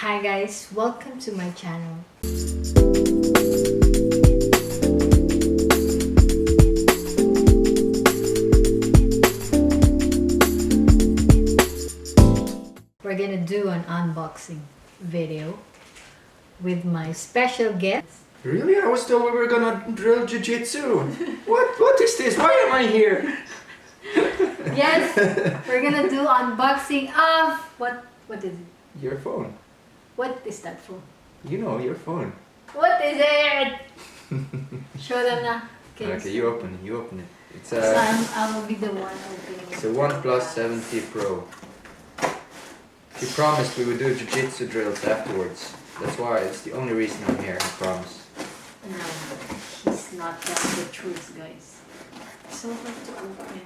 Hi guys, welcome to my channel. We're gonna do an unboxing video with my special guest. Really? I was told we were gonna drill jiu-jitsu. What is this? Why am I here? Yes, we're gonna do unboxing of what is it? Your phone. What is that for? You know, your phone. What is it? Show them na. Okay, you open it. It's So a I will be the one opening. it's a OnePlus 7T Pro. She promised we would do jiu-jitsu drills afterwards. That's why it's the only reason I'm here, I promise. No, he's not telling the truth, guys. So hard to open.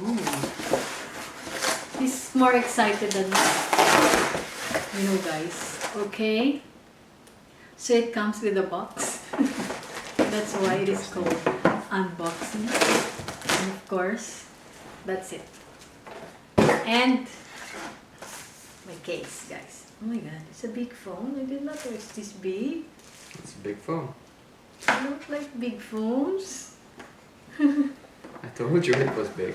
Ooh. He's more excited than me. You know, guys. Okay. So it comes with a box. That's why it is called unboxing. And of course, that's it. And my case, guys. Oh my god, it's a big phone. I did not know it's this big. It's a big phone. I don't like big phones. I told you it was big.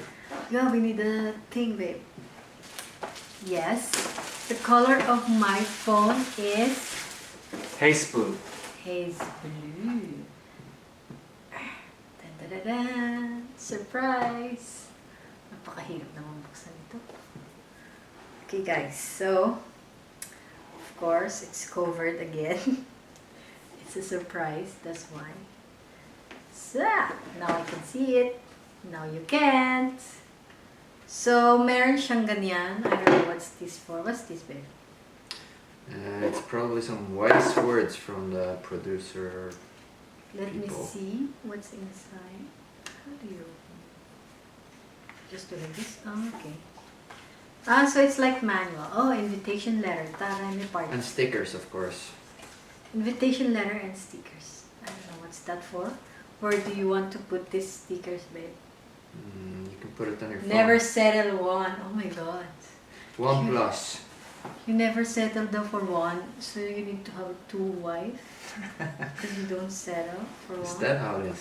Yeah, we need a thing, babe. Yes, the color of my phone is Haze blue. haze blue. Dun, dun, dun, dun. Surprise! Napakahirap naman buksan ito. Okay guys, so of course it's covered again. It's a surprise, that's why. So now I can see it. Now you can't. So meron siyang ganyan. I don't know what's this for. What's this, babe? It's probably some wise words from the producer. Let me People. see what's inside. How do you open? Just do like this? Oh, okay. Ah, so it's like manual. Oh, invitation letter. Tara, may part. And stickers, of course. Invitation letter and stickers. I don't know what's that for. Where do you want to put these stickers, babe? You can put it on your phone. Never settle one. Oh my god. OnePlus. You never settle down for one, so you need to have two wives. Because you don't settle for one. Is that how it is?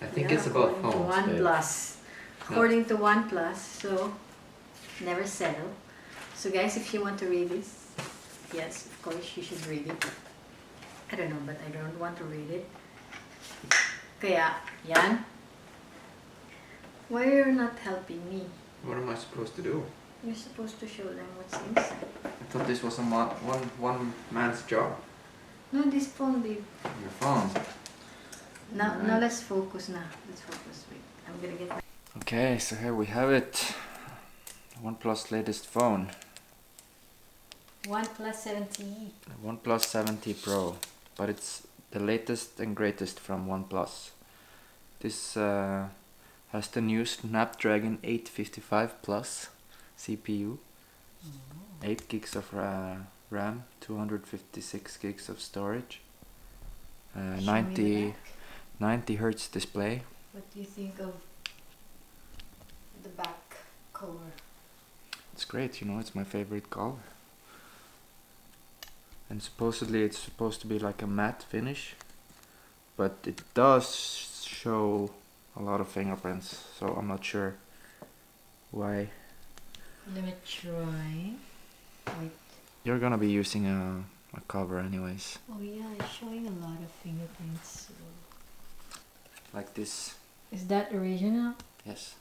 I think Yeah, it's about according to phones. babe. Oneplus. According to Oneplus, so never settle. So guys, if you want to read this, yes, of course you should read it. I don't know, but I don't want to read it. Kaya, yan. Why are you not helping me? What am I supposed to do? You're supposed to show them what's inside. I thought this was a one man's job. No, this phone, babe. Your phone. Now let's focus na. Let's focus. Wait, I'm gonna get my... Okay, so here we have it. OnePlus latest phone. OnePlus 7T. The OnePlus 7T Pro. But it's the latest and greatest from OnePlus. This has the new Snapdragon 855 Plus CPU. 8 gigs of RAM, 256 gigs of storage. 90 hertz display. What do you think of the back cover? It's great, you know, it's my favorite color. And supposedly it's supposed to be like a matte finish, but it does show a lot of fingerprints, so I'm not sure why. Let me try. Wait. You're gonna be using a cover anyways. Oh yeah, it's showing a lot of fingerprints. Like this. Is that original? Yes.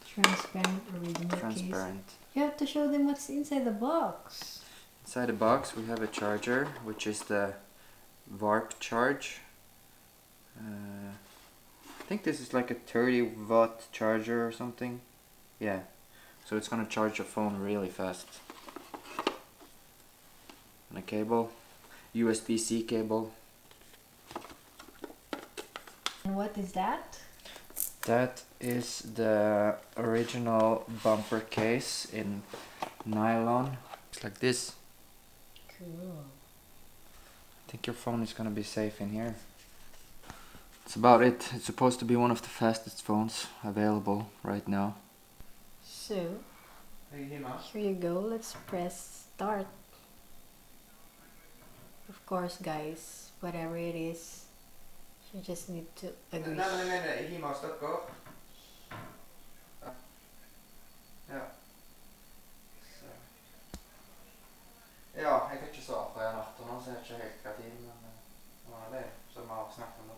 Transparent original Transparent. case. You have to show them what's inside the box. Inside the box we have a charger, which is the Warp charge. I think this is like a 30-watt charger or something. Yeah. So it's gonna charge your phone really fast. And a cable. USB-C cable. And what is that? That is the original bumper case in nylon. It's like this. Cool. I think your phone is gonna be safe in here. That's about it. It's supposed to be one of the fastest phones available right now. So, Here you go. Let's press start. Of course, guys, whatever it is, you just need to agree. Ja, jeg fikk ikke svar på en natt, og nå ser jeg ikke helt hva tid, men nå er det som vi har snakket om da.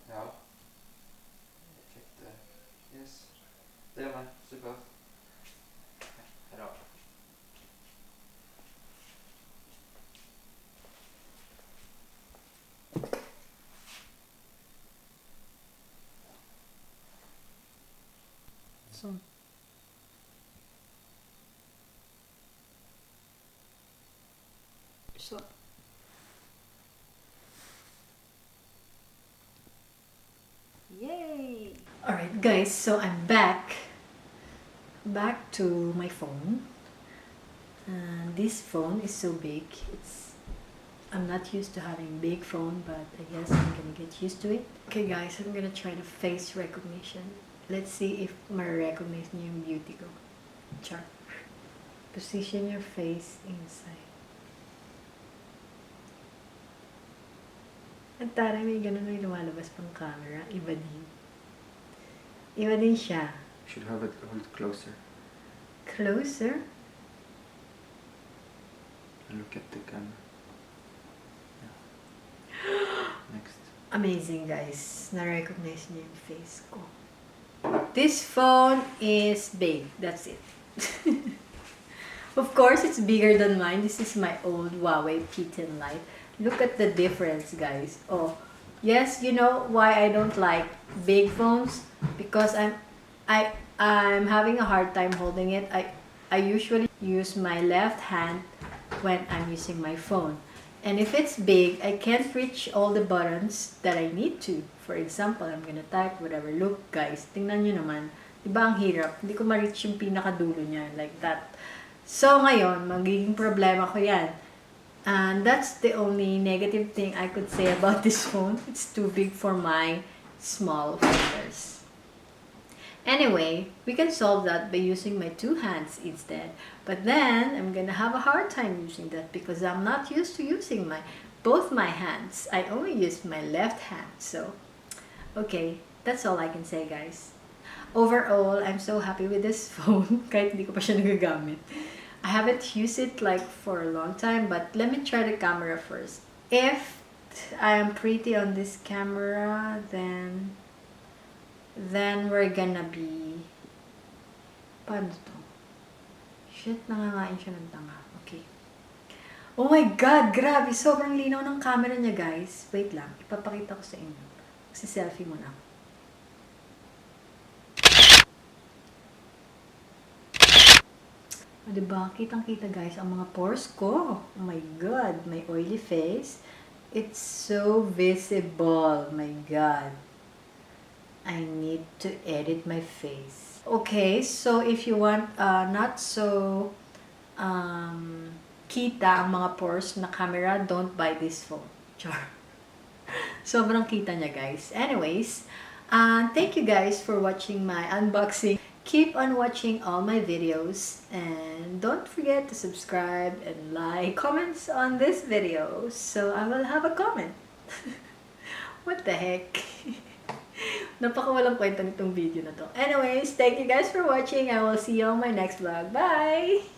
Ja, jeg fikk det. Yes. Det er det. Super. Hei da. Sånn. Så. Yay! Alright guys, so I'm back to my phone. And this phone is so big. I'm not used to having big phone, but I guess I'm gonna get used to it. Okay guys, I'm gonna try the face recognition. Let's see if ma-recognize niyo yung beauty ko. Char. Position your face inside. Ang taray, may ganun may lumalabas pang camera. Iba din. Iba din siya. Should have it hold closer. Closer? Look at the camera. Yeah. Next. Amazing guys. Na-recognize niyo yung face ko. This phone is big. That's it. Of course, it's bigger than mine. This is my old Huawei P10 Lite. Look at the difference, guys. Oh, yes, you know why I don't like big phones? Because I'm having a hard time holding it. I usually use my left hand when I'm using my phone. And if it's big, I can't reach all the buttons that I need to. For example, I'm gonna type whatever. Look, guys, tingnan nyo naman. Diba ang hirap? Hindi ko ma-reach yung pinakadulo niya, like that. So, ngayon, magiging problema ko yan. And that's the only negative thing I could say about this phone. It's too big for my small fingers. Anyway, we can solve that by using my two hands instead. But then, I'm gonna have a hard time using that because I'm not used to using both my hands. I only use my left hand. So, okay, that's all I can say, guys. Overall, I'm so happy with this phone. Kahit hindi ko pa siya nagagamit. I haven't used it like for a long time, but let me try the camera first. If I am pretty on this camera, then we're gonna be... Paano to? Shit, nangangain siya ng tanga. Okay. Oh my God! Grabe! Sobrang linaw ng camera niya, guys. Wait lang. Ipapakita ko sa inyo. Magsi-selfie muna ako. O, diba? Kitang-kita, guys, ang mga pores ko. Oh my God! My oily face. It's so visible. My God. I need to edit my face. Okay, so if you want not so kita ang mga pores na camera, don't buy this phone. Char. Sobrang kita niya, guys. Anyways, thank you guys for watching my unboxing. Keep on watching all my videos and don't forget to subscribe and like comments on this video so I will have a comment. What the heck? Napakawalang kwenta nitong video na to. Anyways, thank you guys for watching. I will see you on my next vlog. Bye!